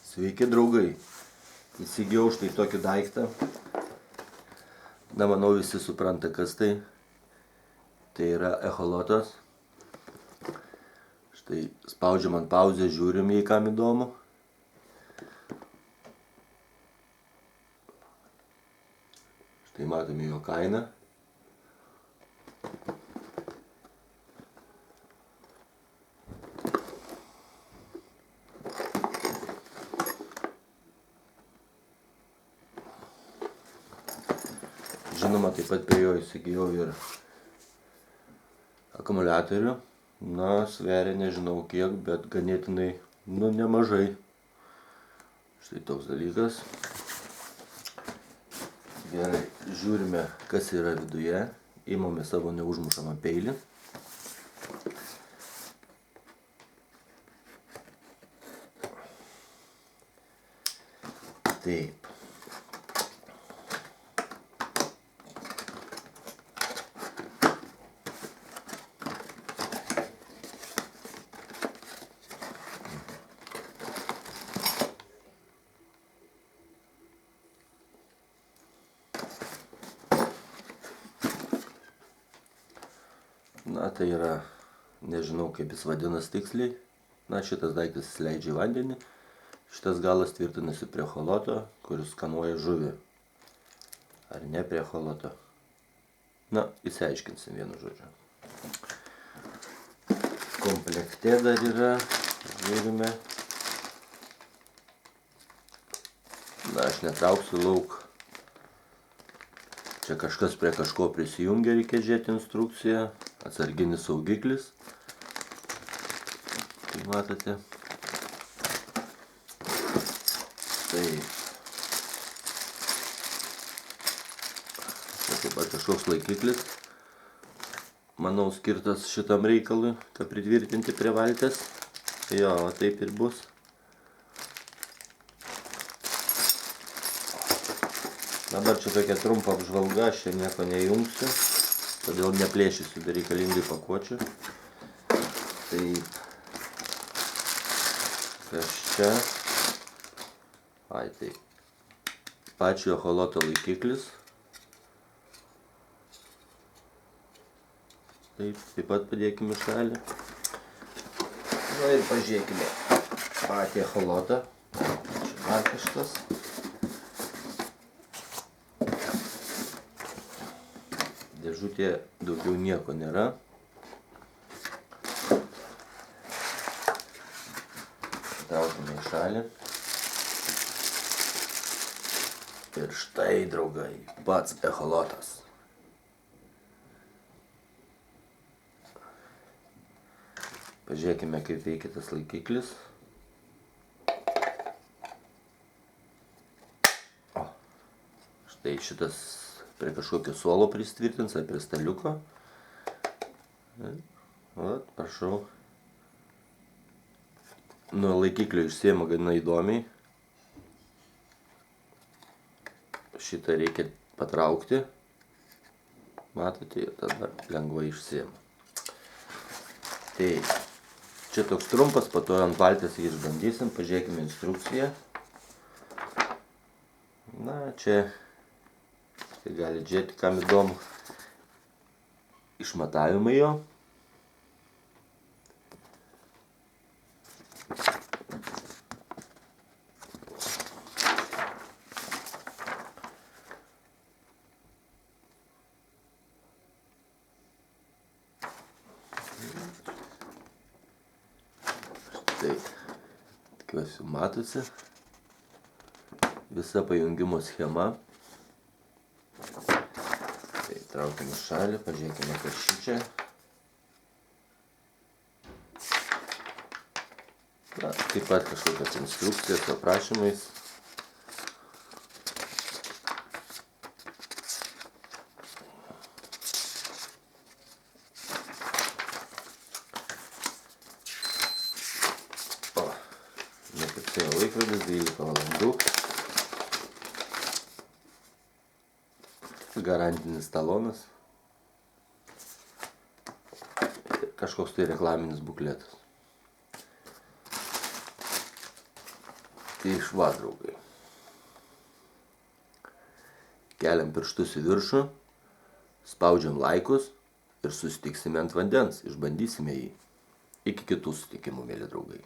Sveiki draugai, įsigijau štai tokį daiktą. Na, manau, visi supranta, kas tai. Tai yra echolotas. Štai spaudžiam ant pauzę, žiūrim, jei kam įdomu. Štai matome jo kainą. Žinoma, taip pat prie jo įsigijau ir akumuliatorių. Na, sveria nežinau kiek, bet ganėtinai, nemažai. Štai toks dalykas. Gerai, žiūrime, kas yra viduje. Įmame savo neužmušamą peilį. Taip. Na, tai yra, nežinau kaip jis vadinas tiksliai. Na, šitas daiktas įsileidžia į vandenį. Šitas galas tvirtinasi prie echoloto, kuris skanuoja žuvį. Ar ne prie echoloto? Na, įsiaiškinsim vienu žodžiu. Komplekte dar yra, žiūrime. Na, aš netrauksiu lauk. Čia kažkas prie kažko prisijungia, reikia žiūrėti instrukciją. Atsarginis saugiklis. Kaip matote. Taip. Čia taip pat kažkoks laikiklis. Manau, skirtas šitam reikalui, kad pritvirtinti prie valties. Jo, taip ir bus. Dabar čia tokia trumpa apžvalga, aš čia nieko nejungsiu. Todėl neplėšysiu bereikalingai pakuočių. Taip. Kas čia? Ai, taip. Pačio echoloto laikiklis. Taip pat padėkime į šalį. Na ir pažiūrėkime patį echolotą. Čia dar kažkas. Dėžutėje daugiau nieko nėra. Traukime į šalį. Ir štai, draugai, pats echolotas. Pažiūrėkime, kaip veikia tas laikiklis. Štai šitas prie kažkokio suolo pristvirtins, ar prie staliuko. Vat, prašau. Nuo laikiklio išsiema gana įdomiai. Šitą reikia patraukti. Matote, ir tada lengvai išsiema. Tai čia toks trumpas, po to ant valties jį išbandysim. Pažiūrėkime instrukciją. Na, čia tai gali žiūrėti, kam įdomu, išmatavimai jo. Štai, tikiuosi matosi. Visa pajungimo schema. Traukiame šalį, pažiūrėkime, kas šičia. Na, taip pat kažkokios instrukcijos su aprašymais. O, nekapsėjo laikrodis, 12 valandų. Garantinis talonas. Kažkoks tai reklaminis bukletas. Tai va, draugai. Keliam pirštus į viršų, spaudžiam laikus ir susitiksime ant vandens, išbandysime jį. Iki kitų susitikimų, mėly draugai.